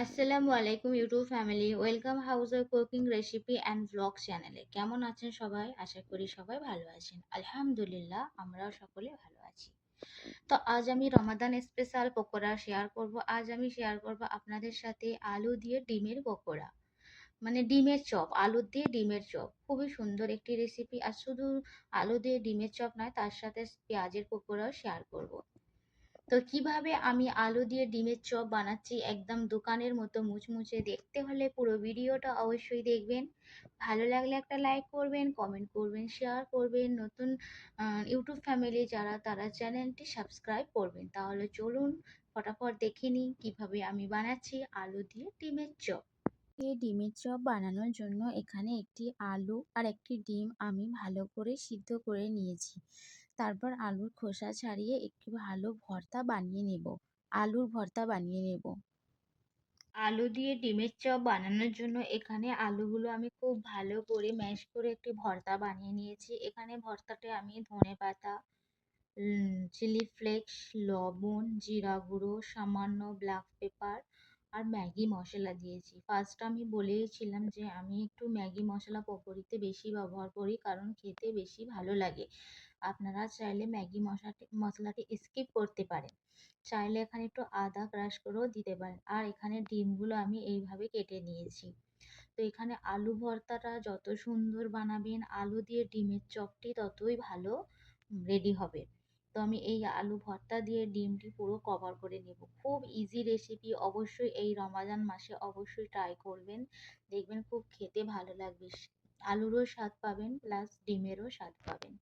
আসসালামু আলাইকুম YouTube family, welcome house cooking recipe and blog চ্যানেলে। কেমন আছেন সবাই? আশা করি সবাই ভালো আছেন। আলহামদুলিল্লাহ, আমরাও সকলে ভালো আছি। তো আজ আমি রমাদান স্পেশাল পকোড়া শেয়ার করব। আজ আমি শেয়ার করব আপনাদের সাথে আলু দিয়ে ডিমের পকোড়া, মানে ডিমের চপ, আলু দিয়ে ডিমের চপ। খুবই সুন্দর একটি রেসিপি। আর শুধু আলু দিয়ে ডিমের চপ নয়, তার সাথে পেঁয়াজের পকোড়াও শেয়ার করব। তো কিভাবে আমি আলু দিয়ে ডিমের চপ বানাচ্ছি একদম দোকানের মতো মুচমুচে, দেখতে হলে পুরো ভিডিওটা অবশ্যই দেখবেন। ভালো লাগলে একটা লাইক করবেন, কমেন্ট করবেন, শেয়ার করবেন। নতুন ইউটিউব ফ্যামিলি যারা, তারা চ্যানেলটি সাবস্ক্রাইব করবেন। তাহলে চলুন ফটাফট দেখে নিই কিভাবে আমি বানাচ্ছি আলু দিয়ে ডিমের চপ। এই ডিমের চপ বানানোর জন্য এখানে একটি আলু আর একটি ডিম আমি ভালো করে সিদ্ধ করে নিয়েছি। তারপর আলুর খোসা ছাড়িয়ে একটু ভালো ভর্তা বানিয়ে নেব, আলুর ভর্তা বানিয়ে নেব। আলু দিয়ে ডিমের চপ বানানোর জন্য এখানে আলুগুলো আমি খুব ভালো করে ম্যাশ করে একটি ভর্তা বানিয়ে নিয়েছি। এখানে ভর্তাতে আমি ধনেপাতা, চিলি ফ্লেক্স, লবণ, জিরা গুঁড়ো, সামান্য ব্ল্যাক পেপার আর ম্যাগি মশলা দিয়েছি। ফার্স্ট আমি বলেইছিলাম যে আমি একটু ম্যাগি মশলা পকোড়িতে বেশি ব্যবহার করি, কারণ খেতে বেশি ভালো লাগে। আপনারা চাইলে ম্যাগি মশলাটি স্কিপ করতে পারেন। চাইলে এখানে একটু আদা ক্রাশ করেও দিতে পারেন। আর এখানে ডিমগুলো আমি এইভাবে কেটে নিয়েছি। তো এখানে আলু ভর্তাটা যত সুন্দর বানাবেন, আলু দিয়ে ডিমের চপটি ততই ভালো রেডি হবে। তো আমি এই আলু ভর্তা দিয়ে ডিমটি পুরো কভার করে নেব। খুব ইজি রেসিপি, অবশ্যই এই রমাদান মাসে অবশ্যই ট্রাই করবেন। দেখবেন খুব খেতে ভালো লাগবে। আলুরও স্বাদ পাবেন, প্লাস ডিমেরও স্বাদ পাবেন।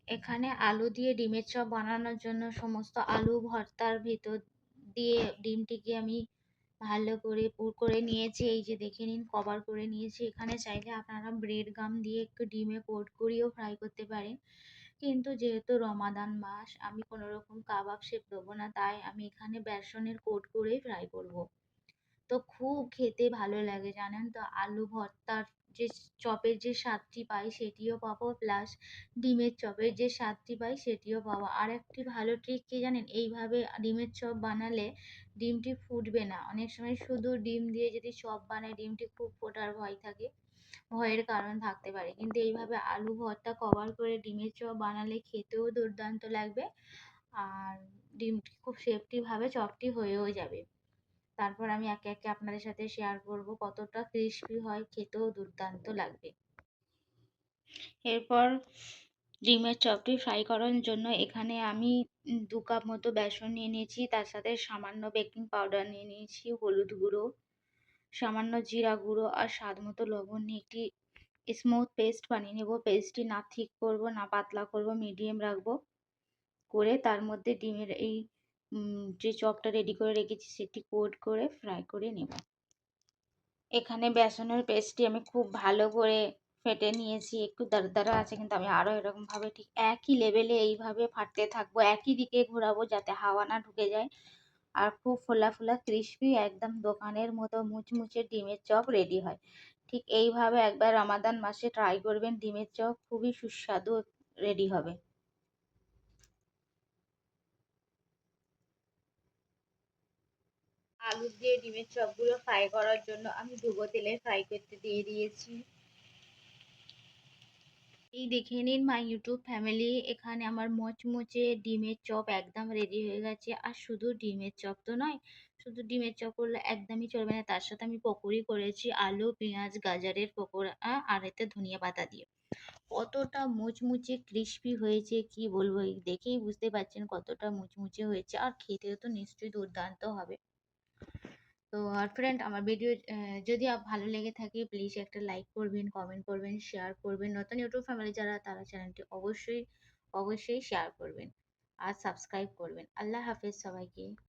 এখানে আলু দিয়ে ডিমের চপ বানানোর জন্য সমস্ত আলু ভর্তার ভিতর দিয়ে ডিমটিকে আমি ভালো করে পুর করে নিয়েছি। এই যে দেখে নিন, কভার করে নিয়েছি। এখানে চাইলে আপনারা ব্রেড গাম দিয়ে একটু ডিমে কোট করিয়েও ফ্রাই করতে পারেন, কিন্তু যেহেতু রমাদান মাস, আমি কোনো রকম কাবাব শেপ দেবো না, তাই আমি এখানে বেসনের কোট করেই ফ্রাই করব। তো খুব খেতে ভালো লাগে জানেন তো। আলু ভর্তার যে চপের যে স্বাদটি পাই সেটিও পাবো, প্লাস ডিমের চপের যে স্বাদটি পাই সেটিও পাবো। আর একটি ভালো ট্রিক কি জানেন, এইভাবে ডিমের চপ বানালে ডিমটি ফুটবে না। অনেক সময় শুধু ডিম দিয়ে যদি চপ বানায়, ডিমটি খুব ফোটার ভয় থাকে, ভয়ের কারণ থাকতে পারে। কিন্তু এইভাবে আলু ভর্তা কভার করে ডিমের চপ বানালে খেতেও দুর্দান্ত লাগবে, আর ডিমটি খুব সেফটি ভাবে চপটি হয়েও যাবে। তারপর আমি একে একে আপনাদের সাথে শেয়ার করব কতটা ক্রিস্পি হয়, খেতেও দুর্দান্ত লাগবে। এরপর ডিমের চপটি ফ্রাই করার জন্য এখানে আমি 2 কাপ মতো বেসন নিয়ে নিয়েছি, তার সাথে সামান্য বেকিং পাউডার নিয়ে নিয়েছি, হলুদ গুঁড়ো, সামান্য জিরা গুঁড়ো আর স্বাদ মতো লবণ নিয়ে একটি স্মুথ পেস্ট বানিয়ে নেব। পেস্টটি না ঠিক করব না পাতলা করব, মিডিয়াম রাখবো। করে তার মধ্যে ডিমের এই যে চপটা রেডি করে রেখেছি সেটি কোট করে ফ্রাই করে নেব। এখানে বেসনের পেস্টটি আমি খুব ভালো করে ফেটে নিয়েছি। একটু দারদারা আছে, কিন্তু আমি আরও এরকমভাবে ঠিক একই লেভেলে এইভাবে ফাটতে থাকবো, একই দিকে ঘোরাবো যাতে হাওয়া না ঢুকে যায়। আর খুব ফোলা ফোলা ক্রিস্পি একদম দোকানের মতো মুচমুচে ডিমের চপ রেডি হয়। ঠিক এইভাবে একবার রমাদান মাসে ট্রাই করবেন, ডিমের চপ খুবই সুস্বাদু রেডি হবে। আলু দিয়ে ডিমের চপগুলো ফ্রাই করার জন্য আমি ডুবো তেলে ফ্রাই করতে দিয়ে দিয়েছি। এই দেখে নিন মাই ইউটিউব ফ্যামিলি, এখানে আমার মচমচে ডিমের চপ একদম রেডি হয়ে গেছে। আর শুধু ডিমের চপ তো নয়, শুধু ডিমের চপ করলে একদমই চলবে না, তার সাথে আমি পকোড়ি করেছি, আলু পেঁয়াজ গাজরের পকোড়া আর এতে ধনিয়া পাতা দিয়ে। কতটা মুচমুচে ক্রিস্পি হয়েছে কি বলবো, এই দেখেই বুঝতে পারছেন কতটা মুচমুচে হয়েছে, আর খেতেও তো নিশ্চয়ই দুর্দান্ত হবে। তো আর ফ্রেন্ড, আমার ভিডিও যদি ভালো লেগে থাকে, প্লিজ একটা লাইক করবেন, কমেন্ট করবেন, শেয়ার করবেন। নতুন ইউটিউব ফ্যামিলি যারা, তারা চ্যানেলটি অবশ্যই অবশ্যই শেয়ার করবেন আর সাবস্ক্রাইব করবেন। আল্লাহ হাফেজ সবাইকে।